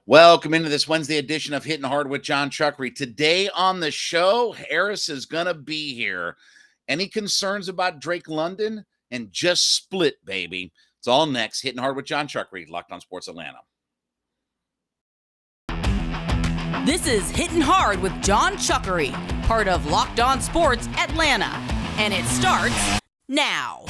Welcome into this Wednesday edition of Hittin' Hard with Jon Chuckery. Today on the show, Harris is going to be here. Any concerns about Drake London? And just split, baby. It's all next. Hittin' Hard with Jon Chuckery, Locked on Sports Atlanta. This is Hittin' Hard with Jon Chuckery, part of Locked on Sports Atlanta. And it starts now.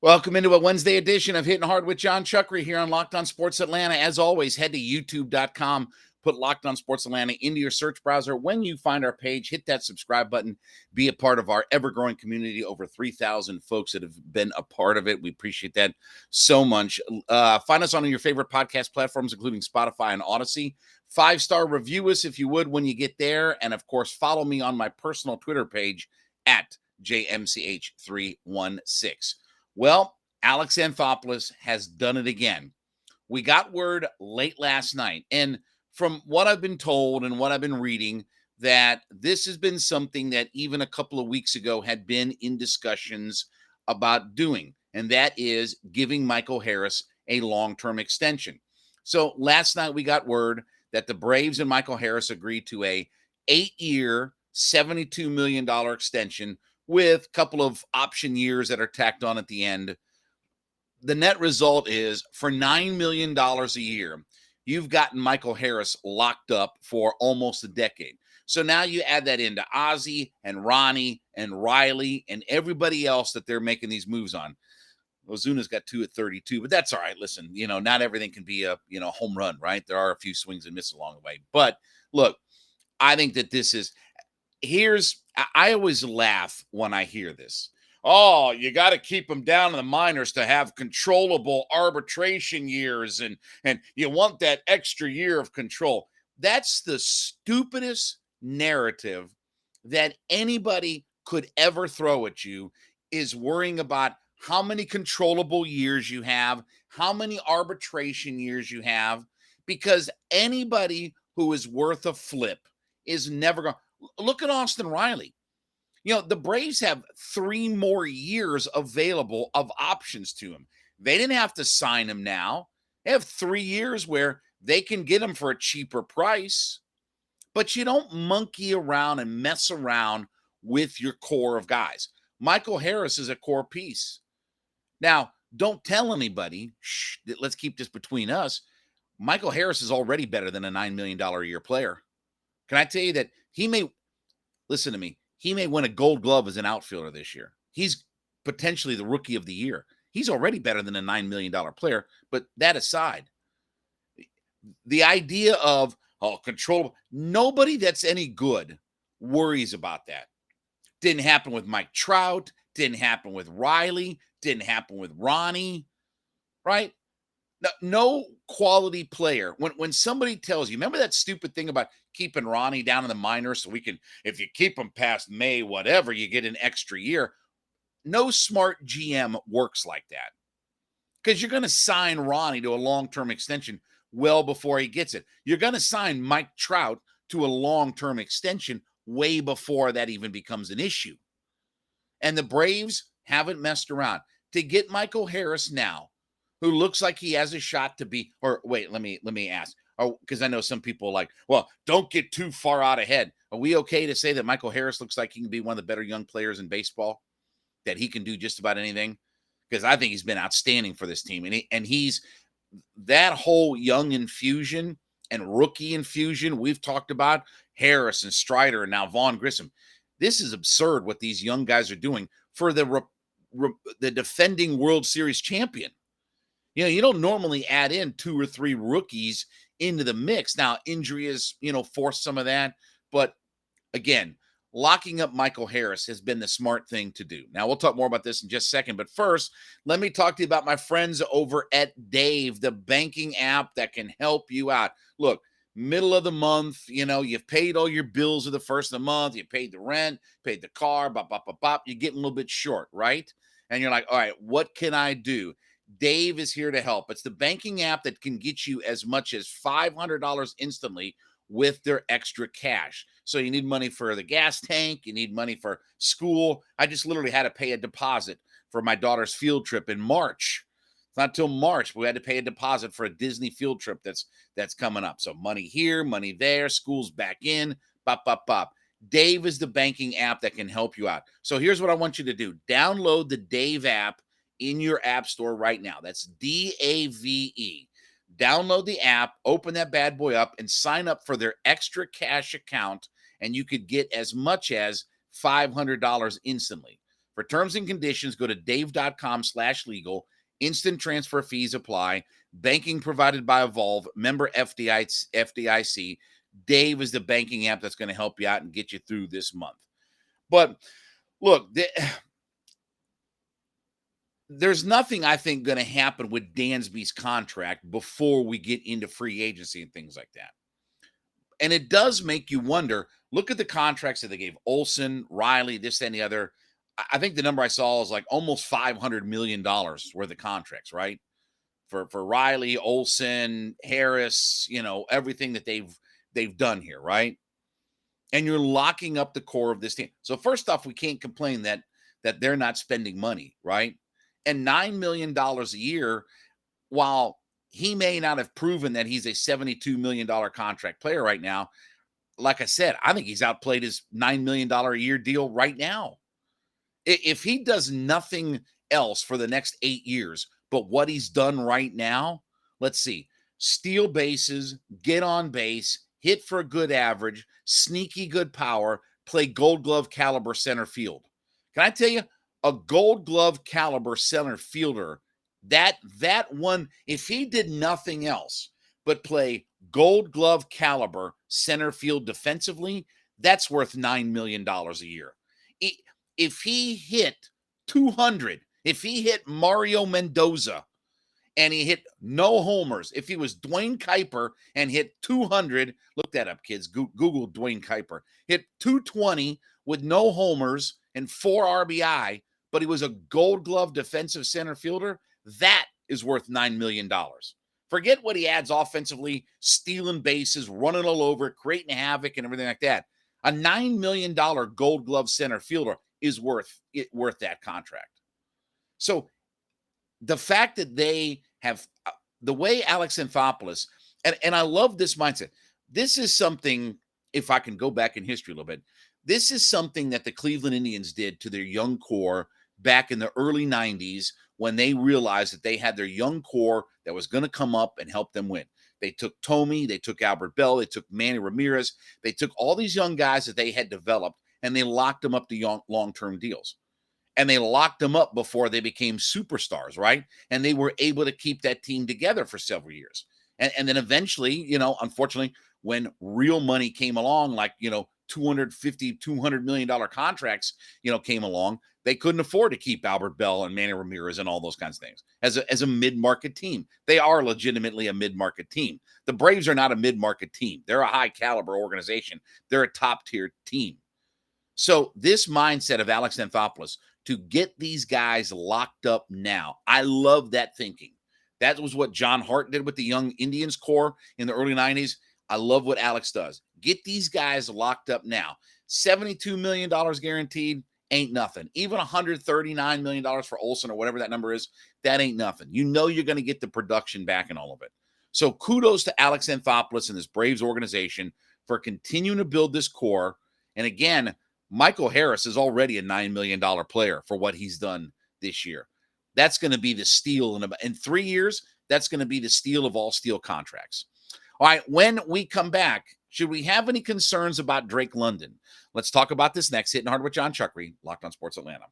Welcome into a Wednesday edition of Hittin' Hard with Jon Chuckery here on Locked on Sports Atlanta. As always, head to youtube.com, put Locked on Sports Atlanta into your search browser. When you find our page, hit that subscribe button, be a part of our ever-growing community, over 3,000 folks that have been a part of it. We appreciate that so much. Find us on your favorite podcast platforms, including Spotify and Odyssey. 5-star review us if you would when you get there. And, of course, follow me on my personal Twitter page at JMCH316. Well, Alex Anthopoulos has done it again. We got word late last night, and from what I've been told and what I've been reading, that this has been something that even a couple of weeks ago had been in discussions about doing, and that is giving Michael Harris a long-term extension. So last night we got word that the Braves and Michael Harris agreed to a 8-year, $72 million extension with a couple of option years that are tacked on at the end. The net result is for $9 million a year, you've gotten Michael Harris locked up for almost a decade. So now you add that into Ozzie and Ronnie and Riley and everybody else that they're making these moves on. Ozuna's got 2 at 32, but that's all right. Listen, not everything can be a, home run, right? There are a few swings and misses along the way. But look, I think that I always laugh when I hear this. Oh, you got to keep them down in the minors to have controllable arbitration years, and you want that extra year of control. That's the stupidest narrative that anybody could ever throw at you, is worrying about how many controllable years you have, how many arbitration years you have, because anybody who is worth a flip is never going. Look at Austin Riley. The Braves have 3 more years available of options to him. They didn't have to sign him now. They have 3 years where they can get him for a cheaper price. But you don't monkey around and mess around with your core of guys. Michael Harris is a core piece. Now, don't tell anybody. Shh, let's keep this between us. Michael Harris is already better than a $9 million a year player. Can I tell you that listen to me, he may win a Gold Glove as an outfielder this year. He's potentially the Rookie of the Year. He's already better than a $9 million player. But that aside, the idea of, control, nobody that's any good worries about that. Didn't happen with Mike Trout. Didn't happen with Riley. Didn't happen with Ronnie. Right? No quality player. When somebody tells you, remember that stupid thing about keeping Ronnie down in the minors so we can, if you keep him past May, whatever, you get an extra year. No smart GM works like that, because you're going to sign Ronnie to a long-term extension well before he gets it. You're going to sign Mike Trout to a long-term extension way before that even becomes an issue. And the Braves haven't messed around. To get Michael Harris now, who looks like he has a shot to be, or wait, let me ask, because I know some people are like, well, don't get too far out ahead. Are we okay to say that Michael Harris looks like he can be one of the better young players in baseball, that he can do just about anything? Because I think he's been outstanding for this team. And he's that whole young infusion and rookie infusion we've talked about, Harris and Strider and now Vaughn Grissom. This is absurd what these young guys are doing for the defending World Series champion. You don't normally add in 2 or 3 rookies into the mix. Now, injury has, forced some of that. But again, locking up Michael Harris has been the smart thing to do. Now, we'll talk more about this in just a second. But first, let me talk to you about my friends over at Dave, the banking app that can help you out. Look, middle of the month, you've paid all your bills of the first of the month. You paid the rent, paid the car, you're getting a little bit short, right? And you're like, all right, what can I do? Dave is here to help. It's the banking app that can get you as much as $500 instantly with their extra cash. So you need money for the gas tank, you need money for school. I just literally had to pay a deposit for my daughter's field trip in March. It's not till March, but we had to pay a deposit for a Disney field trip that's coming up. So money here, money there, school's back in, bop, bop, bop. Dave is the banking app that can help you out. So here's what I want you to do. Download the Dave app in your app store right now. That's DAVE. Download the app, open that bad boy up, and sign up for their extra cash account, and you could get as much as $500 instantly. For terms and conditions, go to dave.com/legal. Instant transfer fees apply. Banking provided by Evolve. Member FDIC. Dave is the banking app that's going to help you out and get you through this month. But look, there's nothing I think going to happen with Dansby's contract before we get into free agency and things like that. And it does make you wonder, look at the contracts that they gave Olsen, Riley, this and the other. I think the number I saw is like almost $500 million worth of contracts, right? For Riley, Olsen, Harris, everything that they've done here, right? And you're locking up the core of this team. So first off, we can't complain that they're not spending money, right? And $9 million a year, while he may not have proven that he's a $72 million contract player right now, like I said, I think he's outplayed his $9 million a year deal right now. If he does nothing else for the next 8 years, but what he's done right now, let's see, steal bases, get on base, hit for a good average, sneaky good power, play Gold Glove caliber center field. Can I tell you, a Gold Glove caliber center fielder, that one, if he did nothing else but play Gold Glove caliber center field defensively, that's worth $9 million a year. If he hit 200, if he hit Mario Mendoza and he hit no homers, if he was Dwayne Kuiper and hit 200, look that up, kids, Google Dwayne Kuiper, hit 220 with no homers and 4 RBI, but he was a Gold Glove defensive center fielder, that is worth $9 million. Forget what he adds offensively, stealing bases, running all over, creating havoc and everything like that. A $9 million Gold Glove center fielder is worth that contract. So the fact that they have the way Alex Anthopoulos, and I love this mindset. This is something, if I can go back in history a little bit, this is something that the Cleveland Indians did to their young core back in the early 90s when they realized that they had their young core that was going to come up and help them win. They took Tomey, they took Albert Bell, they took Manny Ramirez, they took all these young guys that they had developed, and they locked them up to long-term deals. And they locked them up before they became superstars, right? And they were able to keep that team together for several years. And then eventually, unfortunately, when real money came along, like, $200 million contracts, came along, they couldn't afford to keep Albert Bell and Manny Ramirez and all those kinds of things as a mid-market team. They are legitimately a mid-market team. The Braves are not a mid-market team. They're a high-caliber organization. They're a top-tier team. So this mindset of Alex Anthopoulos to get these guys locked up now, I love that thinking. That was what John Hart did with the young Indians core in the early 90s. I love what Alex does. Get these guys locked up now. $72 million guaranteed ain't nothing. Even $139 million for Olsen or whatever that number is, that ain't nothing. You're going to get the production back and all of it. So kudos to Alex Anthopoulos and this Braves organization for continuing to build this core. And again, Michael Harris is already a $9 million player for what he's done this year. That's going to be the steal in 3 years. That's going to be the steal of all steal contracts. All right, when we come back, should we have any concerns about Drake London? Let's talk about this next. Hittin' Hard with Jon Chuckery, Locked on Sports Atlanta.